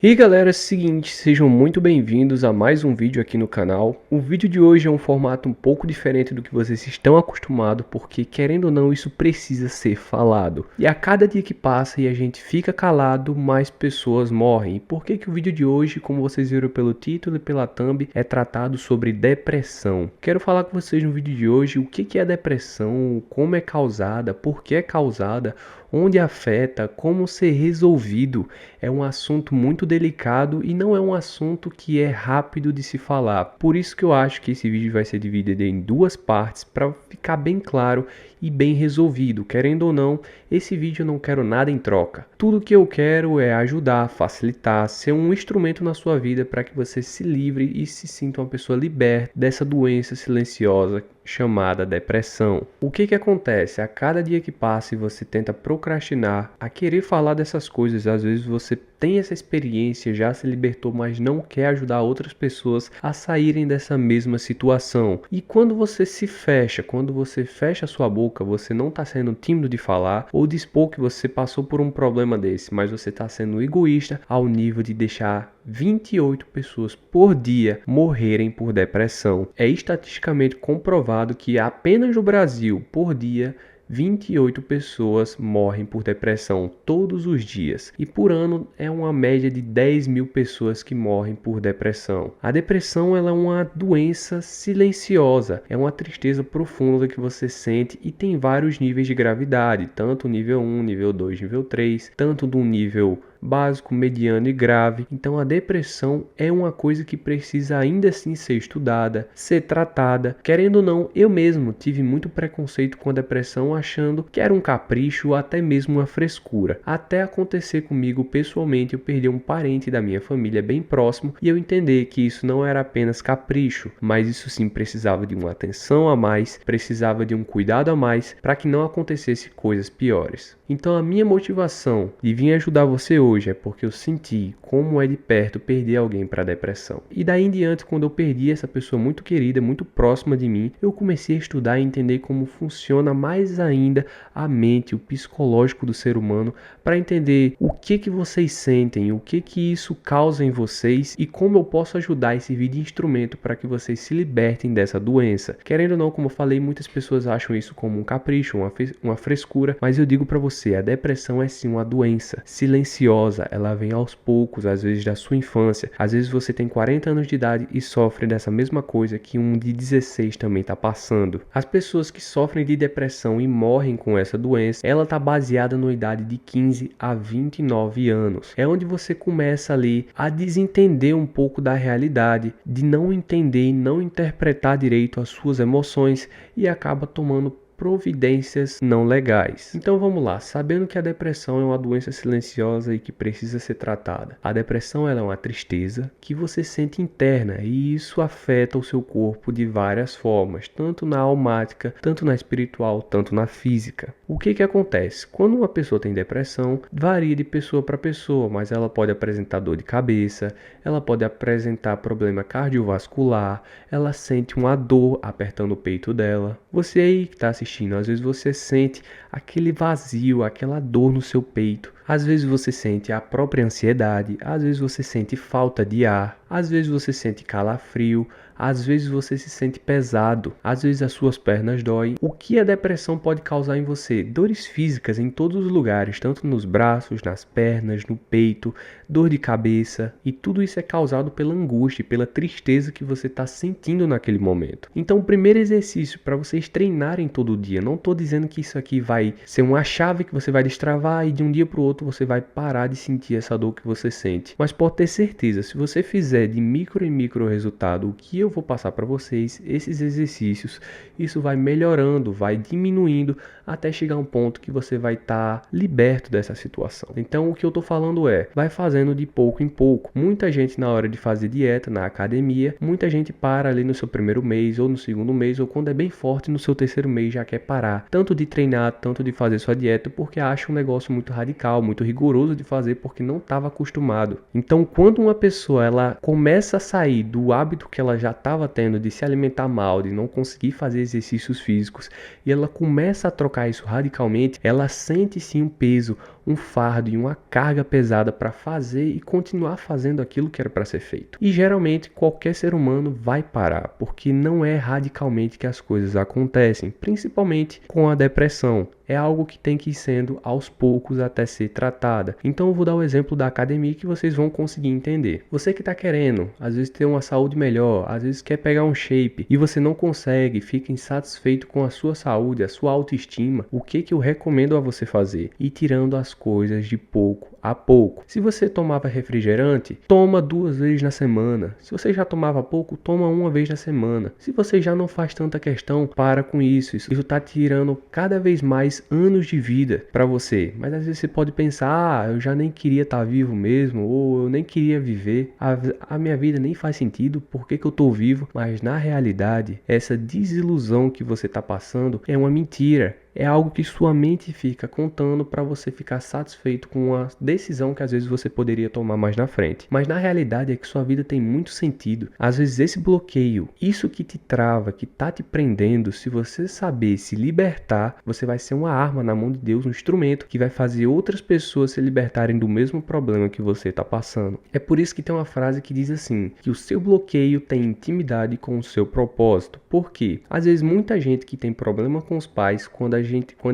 E aí galera, é o seguinte, sejam muito bem-vindos a mais um vídeo aqui no canal. O vídeo de hoje é um formato um pouco diferente do que vocês estão acostumados, porque querendo ou não, isso precisa ser falado. E a cada dia que passa e a gente fica calado, mais pessoas morrem. E por que que o vídeo de hoje, como vocês viram pelo título e pela thumb, é tratado sobre depressão? Quero falar com vocês no vídeo de hoje o que é a depressão, como é causada, por que é causada, onde afeta, como ser resolvido. É um assunto muito delicado e não é um assunto que é rápido de se falar. Por isso que eu acho que esse vídeo vai ser dividido em duas partes para ficar bem claro e bem resolvido. Querendo ou não, esse vídeo eu não quero nada em troca. Tudo que eu quero é ajudar, facilitar, ser um instrumento na sua vida para que você se livre e se sinta uma pessoa liberta dessa doença silenciosa chamada depressão. O que acontece? A cada dia que passa e você tenta procrastinar a querer falar dessas coisas, às vezes você tem essa experiência, já se libertou, mas não quer ajudar outras pessoas a saírem dessa mesma situação. E quando você se fecha, quando você fecha a sua boca, você não está sendo tímido de falar ou de expor que você passou por um problema desse, mas você está sendo egoísta ao nível de deixar 28 pessoas por dia morrerem por depressão. É estatisticamente comprovado que apenas no Brasil, por dia, 28 pessoas morrem por depressão todos os dias. E por ano é uma média de 10 mil pessoas que morrem por depressão. A depressão ela é uma doença silenciosa, é uma tristeza profunda que você sente e tem vários níveis de gravidade, tanto nível 1, nível 2, nível 3, tanto do nível básico, mediano e grave. Então a depressão é uma coisa que precisa ainda assim ser estudada, ser tratada. Querendo ou não, eu mesmo tive muito preconceito com a depressão, achando que era um capricho ou até mesmo uma frescura. Até acontecer comigo pessoalmente, eu perdi um parente da minha família bem próximo e eu entender que isso não era apenas capricho, mas isso sim precisava de uma atenção a mais, precisava de um cuidado a mais para que não acontecesse coisas piores. Então a minha motivação de vir ajudar você hoje é porque eu senti como é de perto perder alguém para a depressão. E daí em diante, quando eu perdi essa pessoa muito querida, muito próxima de mim, eu comecei a estudar e entender como funciona mais ainda a mente, o psicológico do ser humano, para entender o que vocês sentem, o que isso causa em vocês e como eu posso ajudar e servir de instrumento para que vocês se libertem dessa doença. Querendo ou não, como eu falei, muitas pessoas acham isso como um capricho, uma frescura, mas eu digo para você, a depressão é sim uma doença silenciosa, ela vem aos poucos, às vezes da sua infância. Às vezes você tem 40 anos de idade e sofre dessa mesma coisa que um de 16 também está passando. As pessoas que sofrem de depressão e morrem com essa doença, ela está baseada na idade de 15 a 29 anos. É onde você começa ali a desentender um pouco da realidade, de não entender e não interpretar direito as suas emoções e acaba tomando providências não legais. Então vamos lá, sabendo que a depressão é uma doença silenciosa e que precisa ser tratada. A depressão ela é uma tristeza que você sente interna e isso afeta o seu corpo de várias formas, tanto na almática, tanto na espiritual, tanto na física. O que acontece? Quando uma pessoa tem depressão, varia de pessoa para pessoa, mas ela pode apresentar dor de cabeça, ela pode apresentar problema cardiovascular, ela sente uma dor apertando o peito dela. Você aí que está assistindo, às vezes você sente aquele vazio, aquela dor no seu peito. Às vezes você sente a própria ansiedade, às vezes você sente falta de ar, às vezes você sente calafrio, às vezes você se sente pesado, às vezes as suas pernas doem. O que a depressão pode causar em você? Dores físicas em todos os lugares, tanto nos braços, nas pernas, no peito, dor de cabeça, e tudo isso é causado pela angústia, pela tristeza que você está sentindo naquele momento. Então o primeiro exercício para vocês treinarem todo dia, não estou dizendo que isso aqui vai ser uma chave que você vai destravar e de um dia para o outro você vai parar de sentir essa dor que você sente, mas pode ter certeza, se você fizer de micro em micro resultado o que eu vou passar para vocês, esses exercícios, isso vai melhorando, vai diminuindo até chegar a um ponto que você vai estar liberto dessa situação. Então o que eu estou falando vai fazendo de pouco em pouco. Muita gente na hora de fazer dieta na academia, muita gente para ali no seu primeiro mês ou no segundo mês ou quando é bem forte no seu terceiro mês já quer parar, tanto de treinar, tanto de fazer sua dieta, porque acha um negócio muito radical, muito rigoroso de fazer porque não estava acostumado. Então, quando uma pessoa ela começa a sair do hábito que ela já estava tendo de se alimentar mal, de não conseguir fazer exercícios físicos, e ela começa a trocar isso radicalmente, ela sente sim um peso, um fardo e uma carga pesada para fazer e continuar fazendo aquilo que era para ser feito. E geralmente qualquer ser humano vai parar, porque não é radicalmente que as coisas acontecem, principalmente com a depressão. É algo que tem que ir sendo aos poucos até ser tratada. Então eu vou dar o exemplo da academia que vocês vão conseguir entender. Você que está querendo, às vezes ter uma saúde melhor, às vezes quer pegar um shape e você não consegue, fica insatisfeito com a sua saúde, a sua autoestima, o que eu recomendo a você fazer? Ir tirando as coisas de pouco a pouco. Se você tomava refrigerante, toma 2 vezes na semana. Se você já tomava pouco, toma 1 vez na semana. Se você já não faz tanta questão, para com isso. Isso está tirando cada vez mais anos de vida para você. Mas às vezes você pode pensar, eu já nem queria estar vivo mesmo, ou eu nem queria viver. A minha vida nem faz sentido, por que eu estou vivo? Mas na realidade, essa desilusão que você está passando é uma mentira. É algo que sua mente fica contando para você ficar satisfeito com uma decisão que às vezes você poderia tomar mais na frente. Mas na realidade é que sua vida tem muito sentido. Às vezes esse bloqueio, isso que te trava, que tá te prendendo, se você saber se libertar, você vai ser uma arma na mão de Deus, um instrumento que vai fazer outras pessoas se libertarem do mesmo problema que você tá passando. É por isso que tem uma frase que diz assim, que o seu bloqueio tem intimidade com o seu propósito. Por quê? Às vezes muita gente que tem problema com os pais, quando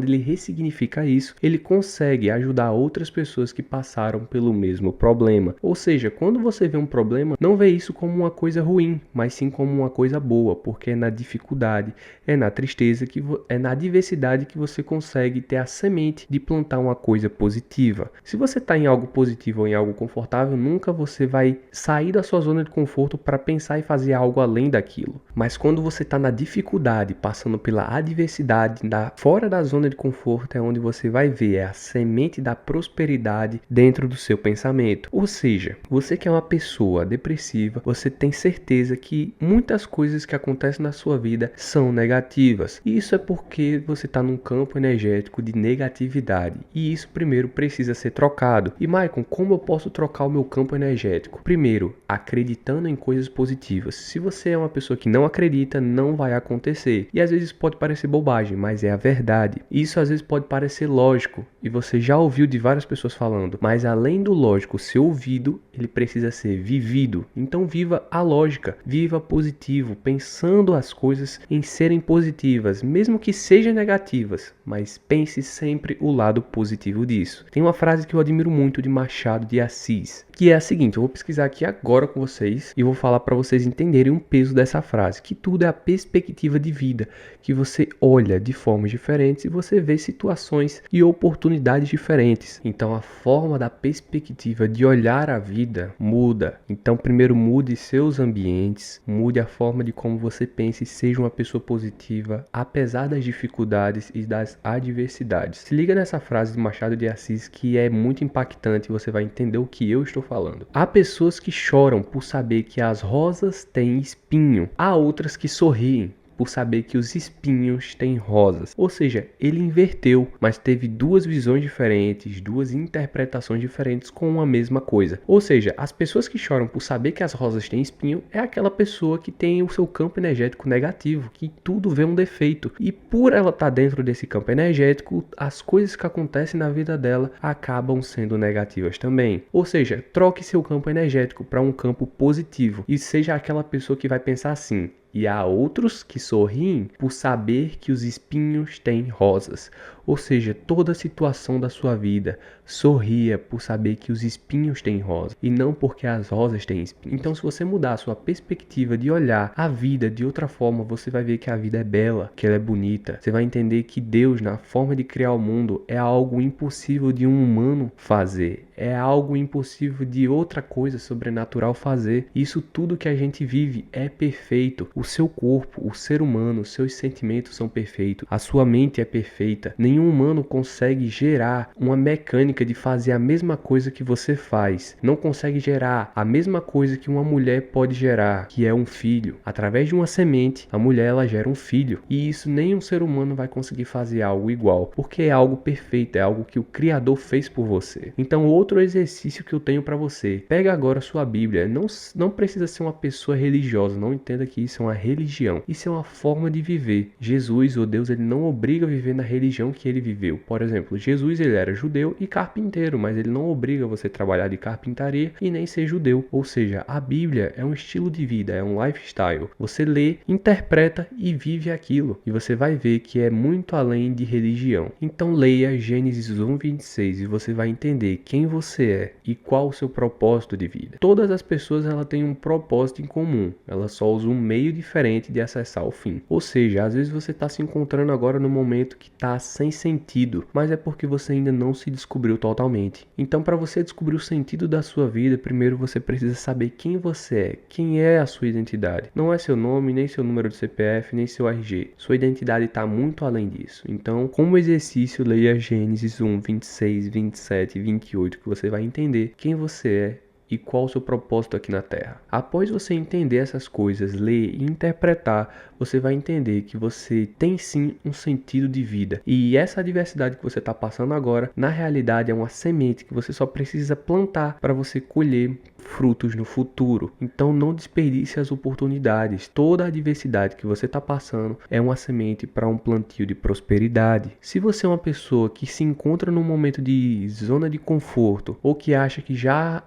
ele ressignifica isso, ele consegue ajudar outras pessoas que passaram pelo mesmo problema. Ou seja, quando você vê um problema, não vê isso como uma coisa ruim, mas sim como uma coisa boa, porque é na dificuldade, é na tristeza, é na adversidade que você consegue ter a semente de plantar uma coisa positiva. Se você está em algo positivo ou em algo confortável, nunca você vai sair da sua zona de conforto para pensar e fazer algo além daquilo. Mas quando você está na dificuldade, passando pela adversidade, fora da zona de conforto é onde você vai ver a semente da prosperidade dentro do seu pensamento. Ou seja, você que é uma pessoa depressiva, você tem certeza que muitas coisas que acontecem na sua vida são negativas. E isso é porque você está num campo energético de negatividade. E isso primeiro precisa ser trocado. E Maicon, como eu posso trocar o meu campo energético? Primeiro, acreditando em coisas positivas. Se você é uma pessoa que não acredita, não vai acontecer. E às vezes pode parecer bobagem, mas é a verdade. Isso às vezes pode parecer lógico e você já ouviu de várias pessoas falando, mas além do lógico ser ouvido, ele precisa ser vivido. Então viva a lógica, viva positivo, pensando as coisas em serem positivas, mesmo que sejam negativas, mas pense sempre o lado positivo disso. Tem uma frase que eu admiro muito de Machado de Assis, que é a seguinte, eu vou pesquisar aqui agora com vocês e vou falar para vocês entenderem o peso dessa frase, que tudo é a perspectiva de vida, que você olha de formas diferentes e você vê situações e oportunidades diferentes. Então a forma da perspectiva de olhar a vida muda. Então primeiro mude seus ambientes, mude a forma de como você pensa e seja uma pessoa positiva, apesar das dificuldades e das adversidades. Se liga nessa frase de Machado de Assis que é muito impactante e você vai entender o que eu estou falando. Há pessoas que choram por saber que as rosas têm espinho. Há outras que sorriem por saber que os espinhos têm rosas. Ou seja, ele inverteu, mas teve duas visões diferentes, duas interpretações diferentes com a mesma coisa. Ou seja, as pessoas que choram por saber que as rosas têm espinho é aquela pessoa que tem o seu campo energético negativo, que tudo vê um defeito. E por ela estar dentro desse campo energético, as coisas que acontecem na vida dela acabam sendo negativas também. Ou seja, troque seu campo energético para um campo positivo e seja aquela pessoa que vai pensar assim: e há outros que sorriem por saber que os espinhos têm rosas. Ou seja, toda situação da sua vida, sorria por saber que os espinhos têm rosas e não porque as rosas têm espinhos. Então, se você mudar a sua perspectiva de olhar a vida de outra forma, você vai ver que a vida é bela, que ela é bonita. Você vai entender que Deus, na forma de criar o mundo, é algo impossível de um humano fazer. É algo impossível de outra coisa sobrenatural fazer. Isso tudo que a gente vive é perfeito. O seu corpo, o ser humano, os seus sentimentos são perfeitos. A sua mente é perfeita. Nenhum humano consegue gerar uma mecânica de fazer a mesma coisa que você faz. Não consegue gerar a mesma coisa que uma mulher pode gerar, que é um filho. Através de uma semente, a mulher ela gera um filho. E isso nenhum ser humano vai conseguir fazer algo igual, porque é algo perfeito, é algo que o Criador fez por você. Então, outro exercício que eu tenho para você, pega agora a sua Bíblia. Não precisa ser uma pessoa religiosa, não entenda que isso é uma religião. Isso é uma forma de viver. Jesus, ou Deus, ele não obriga a viver na religião que ele viveu. Por exemplo, Jesus ele era judeu e carpinteiro, mas ele não obriga você a trabalhar de carpintaria e nem ser judeu. Ou seja, a Bíblia é um estilo de vida, é um lifestyle. Você lê, interpreta e vive aquilo. E você vai ver que é muito além de religião. Então leia Gênesis 1:26 e você vai entender quem você é e qual o seu propósito de vida. Todas as pessoas ela têm um propósito em comum. Elas só usam um meio diferente de acessar o fim. Ou seja, às vezes você está se encontrando agora no momento que está sem sentido, mas é porque você ainda não se descobriu totalmente. Então, para você descobrir o sentido da sua vida, primeiro você precisa saber quem você é, quem é a sua identidade. Não é seu nome, nem seu número de CPF, nem seu RG. Sua identidade está muito além disso. Então, como exercício, leia Gênesis 1:26, 27 e 28, que você vai entender quem você é e qual o seu propósito aqui na Terra. Após você entender essas coisas, ler e interpretar, você vai entender que você tem sim um sentido de vida. E essa adversidade que você está passando agora, na realidade é uma semente que você só precisa plantar para você colher frutos no futuro. Então não desperdice as oportunidades. Toda a adversidade que você está passando é uma semente para um plantio de prosperidade. Se você é uma pessoa que se encontra num momento de zona de conforto ou que acha que já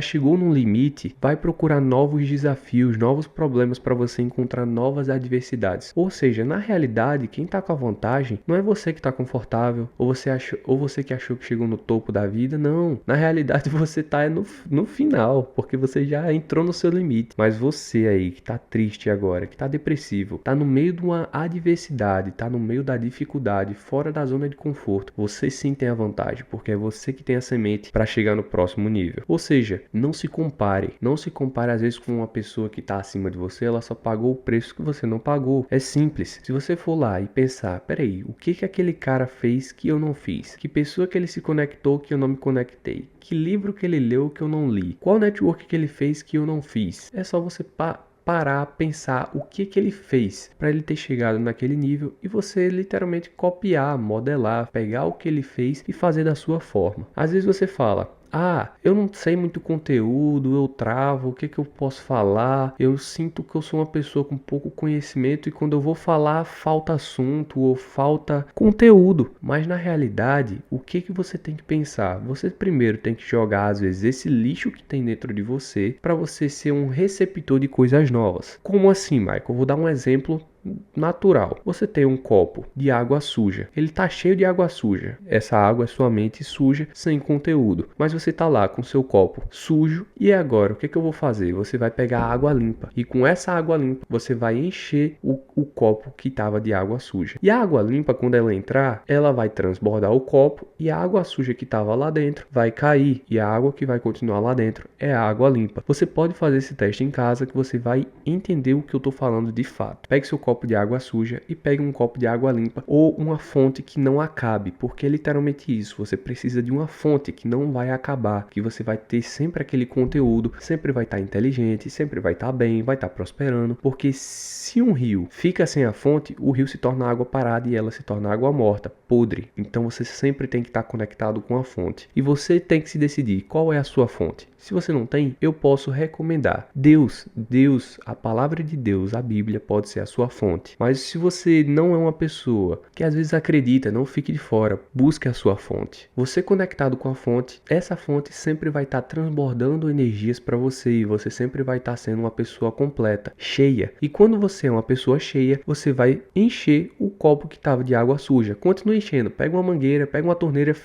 chegou num limite, vai procurar novos desafios, novos problemas para você encontrar novas adversidades. Ou seja, na realidade, quem está com a vantagem não é você que está confortável, ou você que achou que chegou no topo da vida, não. Na realidade, você está no final, porque você já entrou no seu limite. Mas você aí que está triste agora, que está depressivo, está no meio de uma adversidade, está no meio da dificuldade, fora da zona de conforto, você sim tem a vantagem, porque é você que tem a semente para chegar no próximo nível. Ou seja, não se compare. Não se compare às vezes com uma pessoa que está acima de você, ela só pagou o preço que você não pagou. É simples. Se você for lá e pensar, peraí, o que aquele cara fez que eu não fiz? Que pessoa que ele se conectou que eu não me conectei? Que livro que ele leu que eu não li? Qual network que ele fez que eu não fiz? É só você parar, pensar o que ele fez para ele ter chegado naquele nível e você literalmente copiar, modelar, pegar o que ele fez e fazer da sua forma. Às vezes você fala, eu não sei muito conteúdo, eu travo, o que eu posso falar? Eu sinto que eu sou uma pessoa com pouco conhecimento e quando eu vou falar falta assunto ou falta conteúdo. Mas na realidade, o que você tem que pensar? Você primeiro tem que jogar às vezes esse lixo que tem dentro de você para você ser um receptor de coisas novas. Como assim, Michael? Eu vou dar um exemplo natural. Você tem um copo de água suja. Ele tá cheio de água suja. Essa água é sua mente suja, sem conteúdo. Mas você tá lá com seu copo sujo. E agora, o que eu vou fazer? Você vai pegar água limpa. E com essa água limpa, você vai encher o copo que tava de água suja. E a água limpa, quando ela entrar, ela vai transbordar o copo. E a água suja que tava lá dentro vai cair. E a água que vai continuar lá dentro é a água limpa. Você pode fazer esse teste em casa que você vai entender o que eu tô falando de fato. Pegue seu copo de água suja e pegue um copo de água limpa ou uma fonte que não acabe, porque é literalmente isso, você precisa de uma fonte que não vai acabar, que você vai ter sempre aquele conteúdo, sempre vai estar inteligente, sempre vai estar bem, vai estar prosperando, porque se um rio fica sem a fonte, o rio se torna água parada e ela se torna água morta, podre. Então você sempre tem que estar conectado com a fonte e você tem que se decidir qual é a sua fonte. Se você não tem, eu posso recomendar. Deus, a palavra de Deus, a Bíblia pode ser a sua fonte. Mas se você não é uma pessoa que às vezes acredita, não fique de fora, busque a sua fonte. Você conectado com a fonte, essa fonte sempre vai estar transbordando energias para você e você sempre vai estar sendo uma pessoa completa, cheia. E quando você é uma pessoa cheia, você vai encher o copo que estava de água suja. Continue enchendo, pega uma mangueira, pega uma torneira,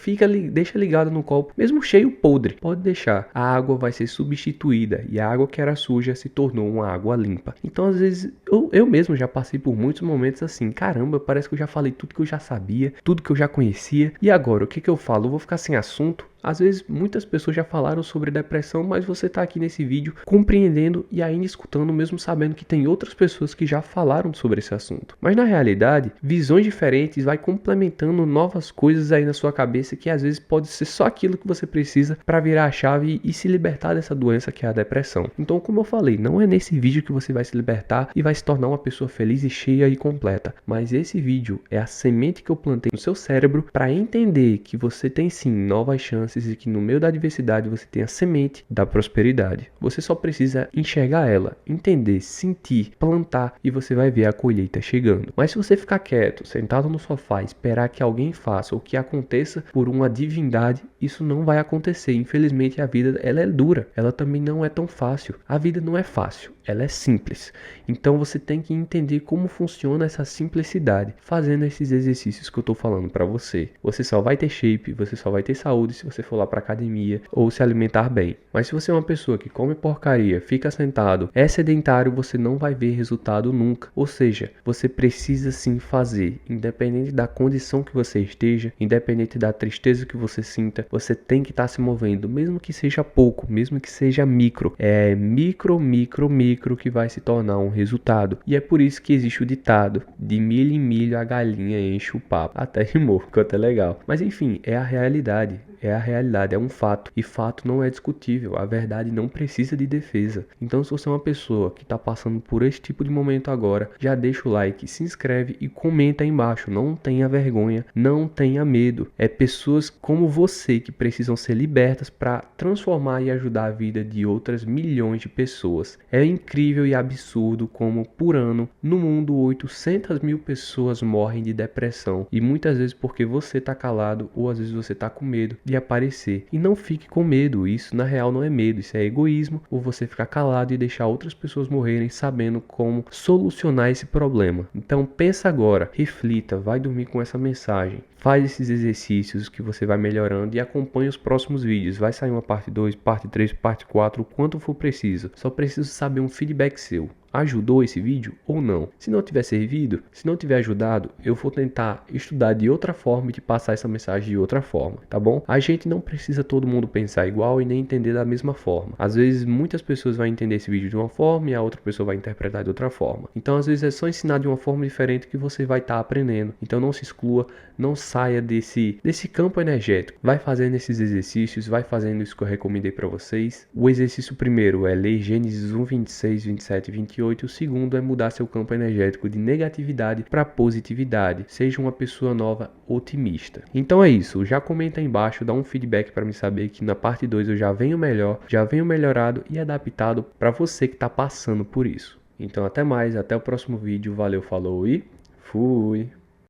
deixa ligado no copo, mesmo cheio podre, pode deixar. A água vai ser substituída e a água que era suja se tornou uma água limpa. Então às vezes eu mesmo já passei por muitos momentos assim, caramba, parece que eu já falei tudo que eu já sabia, tudo que eu já conhecia e agora o que eu falo? Eu vou ficar sem assunto? Às vezes muitas pessoas já falaram sobre depressão, mas você tá aqui nesse vídeo compreendendo e ainda escutando, mesmo sabendo que tem outras pessoas que já falaram sobre esse assunto. Mas na realidade, visões diferentes vai complementando novas coisas aí na sua cabeça que às vezes pode ser só aquilo que você precisa para virar a chave e se libertar dessa doença que é a depressão. Então, como eu falei, não é nesse vídeo que você vai se libertar e vai se tornar uma pessoa feliz e cheia e completa, mas esse vídeo é a semente que eu plantei no seu cérebro para entender que você tem sim novas chances e que no meio da adversidade você tem a semente da prosperidade. Você só precisa enxergar ela, entender, sentir, plantar e você vai ver a colheita chegando. Mas se você ficar quieto, sentado no sofá, esperar que alguém faça ou que aconteça por uma divindade, isso não vai acontecer. Infelizmente a vida ela é dura, ela também não é tão fácil. A vida não é fácil, ela é simples. Então você tem que entender como funciona essa simplicidade, fazendo esses exercícios que eu tô falando para você. Você só vai ter shape, você só vai ter saúde se você for lá pra academia ou se alimentar bem. Mas se você é uma pessoa que come porcaria, fica sentado, é sedentário, você não vai ver resultado nunca. Ou seja, você precisa sim fazer, independente da condição que você esteja, independente da tristeza que você sinta, você tem que estar se movendo, mesmo que seja pouco, mesmo que seja micro. É micro que vai se tornar um resultado. E é por isso que existe o ditado: de milho em milho a galinha enche o papo. Até rimou, ficou até legal. Mas enfim, é a realidade. É a realidade, é um fato. E fato não é discutível. A verdade não precisa de defesa. Então, se você é uma pessoa que está passando por esse tipo de momento agora, já deixa o like, se inscreve e comenta aí embaixo. Não tenha vergonha, não tenha medo. É pessoas como você que precisam ser libertas para transformar e ajudar a vida de outras milhões de pessoas. É incrível e absurdo como, por ano, no mundo, 800 mil pessoas morrem de depressão. E muitas vezes porque você está calado ou às vezes você está com medo de aparecer. E não fique com medo, isso na real não é medo, isso é egoísmo, ou você ficar calado e deixar outras pessoas morrerem sabendo como solucionar esse problema. Então pensa agora, reflita, vai dormir com essa mensagem, faz esses exercícios que você vai melhorando e acompanhe os próximos vídeos. Vai sair uma parte 2, parte 3, parte 4, o quanto for preciso. Só preciso saber um feedback seu. Ajudou esse vídeo ou não? Se não tiver servido, se não tiver ajudado, eu vou tentar estudar de outra forma e te passar essa mensagem de outra forma, tá bom? A gente não precisa todo mundo pensar igual e nem entender da mesma forma. Às vezes muitas pessoas vão entender esse vídeo de uma forma e a outra pessoa vai interpretar de outra forma. Então às vezes é só ensinar de uma forma diferente que você vai estar aprendendo. Então não se exclua, não saia desse campo energético. Vai fazendo esses exercícios, vai fazendo isso que eu recomendei para vocês. O exercício primeiro é ler Gênesis 1, 26, 27 e 28. O segundo é mudar seu campo energético de negatividade para positividade. Seja uma pessoa nova, otimista. Então é isso, já comenta aí embaixo, dá um feedback para me saber que na parte 2 eu já venho melhor, já venho melhorado e adaptado para você que está passando por isso. Então até mais, até o próximo vídeo, valeu, falou e fui!